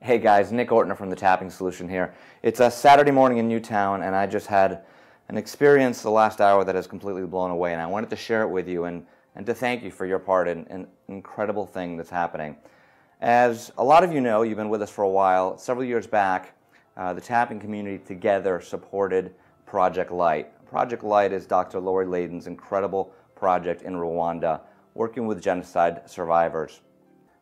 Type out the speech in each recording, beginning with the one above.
Hey guys, Nick Ortner from the Tapping Solution here. It's a Saturday morning in Newtown, and I just had an experience the last hour that has completely blown away, and I wanted to share it with you and to thank you for your part in an incredible thing that's happening. As a lot of you know, you've been with us for a while. Several years back, the tapping community together supported Project Light. Project Light is Dr. Lori Layden's incredible project in Rwanda, working with genocide survivors.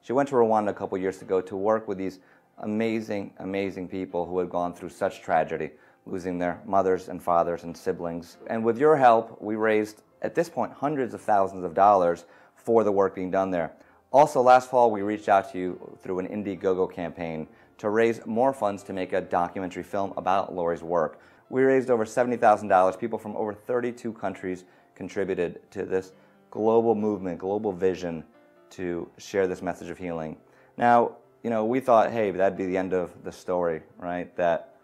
She went to Rwanda a couple years ago to work with these amazing people who had gone through such tragedy, losing their mothers and fathers and siblings. And with your help, we raised, at this point, hundreds of thousands of dollars for the work being done there. Also, last fall, we reached out to you through an Indiegogo campaign to raise more funds to make a documentary film about Lori's work. We raised over $70,000. People from over 32 countries contributed to this global movement, global vision to share this message of healing. Now, we thought, hey, that'd be the end of the story, right? That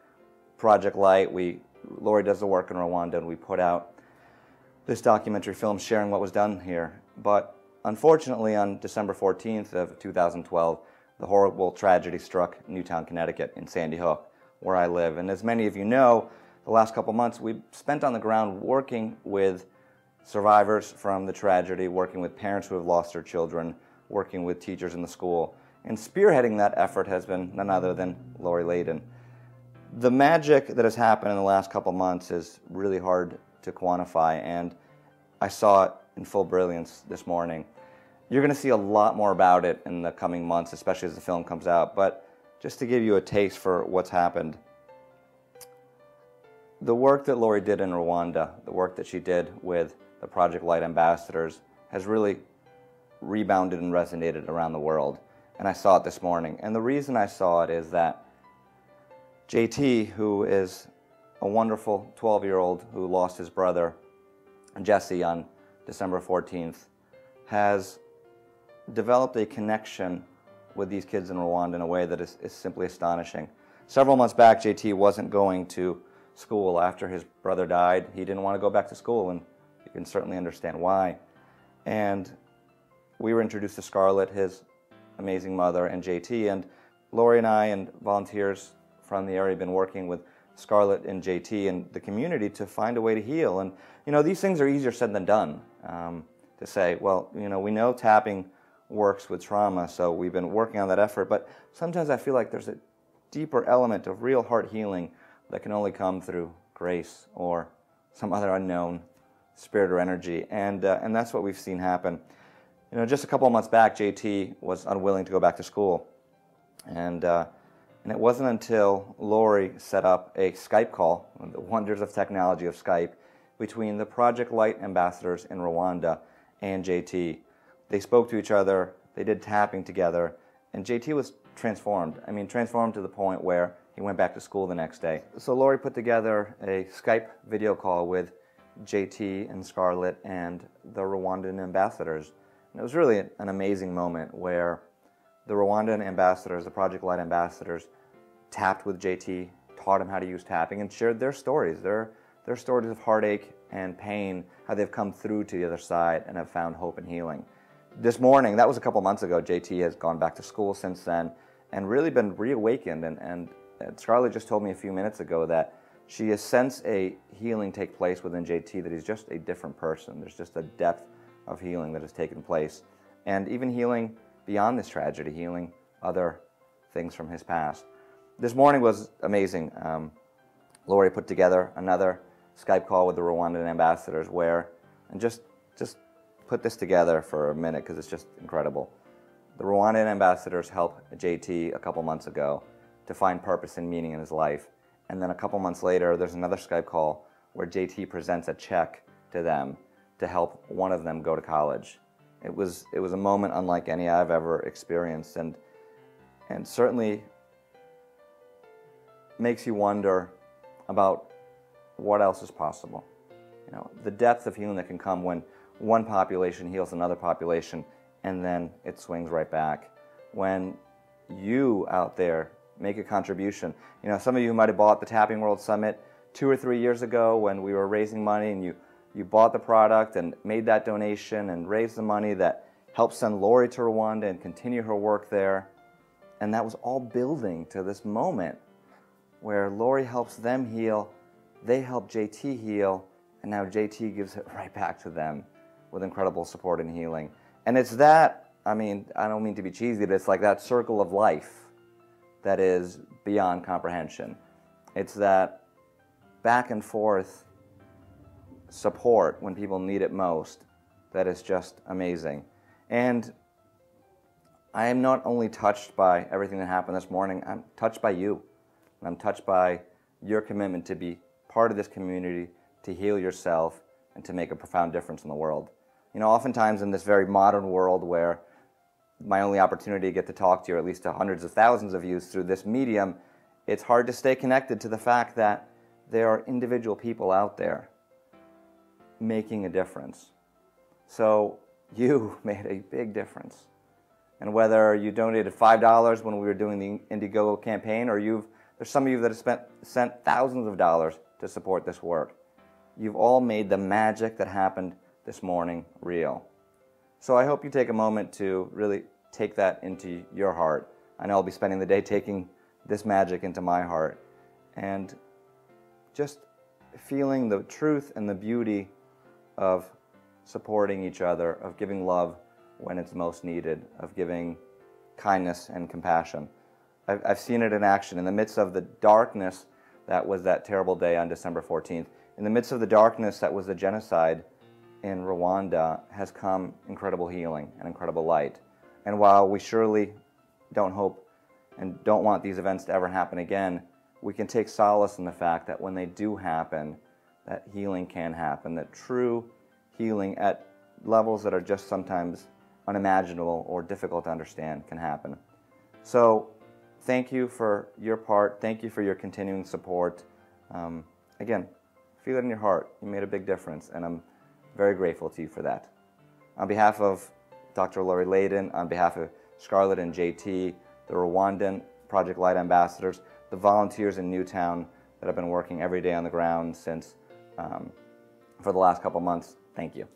Project Light, Lori does the work in Rwanda, and we put out this documentary film sharing what was done here. But unfortunately, on December 14th of 2012, the horrible tragedy struck Newtown, Connecticut, in Sandy Hook, where I live. And as many of you know, the last couple months, we've spent on the ground working with survivors from the tragedy, working with parents who have lost their children, working with teachers in the school. And spearheading that effort has been none other than Lori Layden. The magic that has happened in the last couple months is really hard to quantify, and I saw it in full brilliance this morning. You're going to see a lot more about it in the coming months, especially as the film comes out, but just to give you a taste for what's happened. The work that Lori did in Rwanda, the work that she did with the Project Light ambassadors, has really rebounded and resonated around the world. And I saw it this morning. And the reason I saw it is that JT, who is a wonderful 12-year-old who lost his brother, Jesse, on December 14th, has developed a connection with these kids in Rwanda in a way that is simply astonishing. Several months back, JT wasn't going to school after his brother died. He didn't want to go back to school, and you can certainly understand why. And we were introduced to Scarlett, his amazing mother, and JT, and Lori and I and volunteers from the area have been working with Scarlett and JT and the community to find a way to heal. And these things are easier said than done. To say, well, we know tapping works with trauma, so we've been working on that effort, but sometimes I feel like there's a deeper element of real heart healing that can only come through grace or some other unknown spirit or energy, and that's what we've seen happen. Just a couple of months back, JT was unwilling to go back to school, and it wasn't until Lori set up a Skype call, the wonders of technology of Skype, between the Project Light ambassadors in Rwanda and JT. They spoke to each other, they did tapping together, and JT was transformed. Transformed to the point where he went back to school the next day. So Lori put together a Skype video call with JT and Scarlett and the Rwandan ambassadors. It was really an amazing moment where the Rwandan ambassadors, the Project Light ambassadors, tapped with JT, taught him how to use tapping, and shared their stories, their stories of heartache and pain, how they've come through to the other side and have found hope and healing. This morning, that was a couple months ago, JT has gone back to school since then and really been reawakened, and Scarlett just told me a few minutes ago that she has sensed a healing take place within JT, that he's just a different person. There's just a depth of healing that has taken place, and even healing beyond this tragedy, healing other things from his past. This morning was amazing. Lori put together another Skype call with the Rwandan ambassadors and just put this together for a minute because it's just incredible. The Rwandan ambassadors helped JT a couple months ago to find purpose and meaning in his life, and then a couple months later, there's another Skype call where JT presents a check to them to help one of them go to college. It was a moment unlike any I've ever experienced, and certainly makes you wonder about what else is possible. The depth of healing that can come when one population heals another population, and then it swings right back. When you out there make a contribution, some of you might have bought the Tapping World Summit 2 or 3 years ago when we were raising money, and you bought the product and made that donation and raised the money that helped send Lori to Rwanda and continue her work there. And that was all building to this moment where Lori helps them heal, they help JT heal, and now JT gives it right back to them with incredible support and healing. And it's that, I mean, I don't mean to be cheesy, but it's like that circle of life that is beyond comprehension. It's that back and forth support when people need it most that is just amazing. And I am not only touched by everything that happened this morning, I'm touched by you. And I'm touched by your commitment to be part of this community, to heal yourself, and to make a profound difference in the world. You know, oftentimes in this very modern world where my only opportunity to get to talk to you, or at least to hundreds of thousands of you through this medium, it's hard to stay connected to the fact that there are individual people out there making a difference. So you made a big difference. And whether you donated $5 when we were doing the Indiegogo campaign, or there's some of you that have sent thousands of dollars to support this work, you've all made the magic that happened this morning real. So I hope you take a moment to really take that into your heart. I know I'll be spending the day taking this magic into my heart and just feeling the truth and the beauty of supporting each other, of giving love when it's most needed, of giving kindness and compassion. I've seen it in action in the midst of the darkness that was that terrible day on December 14th. In the midst of the darkness that was the genocide in Rwanda has come incredible healing and incredible light. And while we surely don't hope and don't want these events to ever happen again, we can take solace in the fact that when they do happen, that healing can happen, that true healing at levels that are just sometimes unimaginable or difficult to understand can happen. So thank you for your part. Thank you for your continuing support. Again, feel it in your heart. You made a big difference, and I'm very grateful to you for that. On behalf of Dr. Lori Layden, on behalf of Scarlett and JT, the Rwandan Project Light ambassadors, the volunteers in Newtown that have been working every day on the ground since for the last couple months, thank you.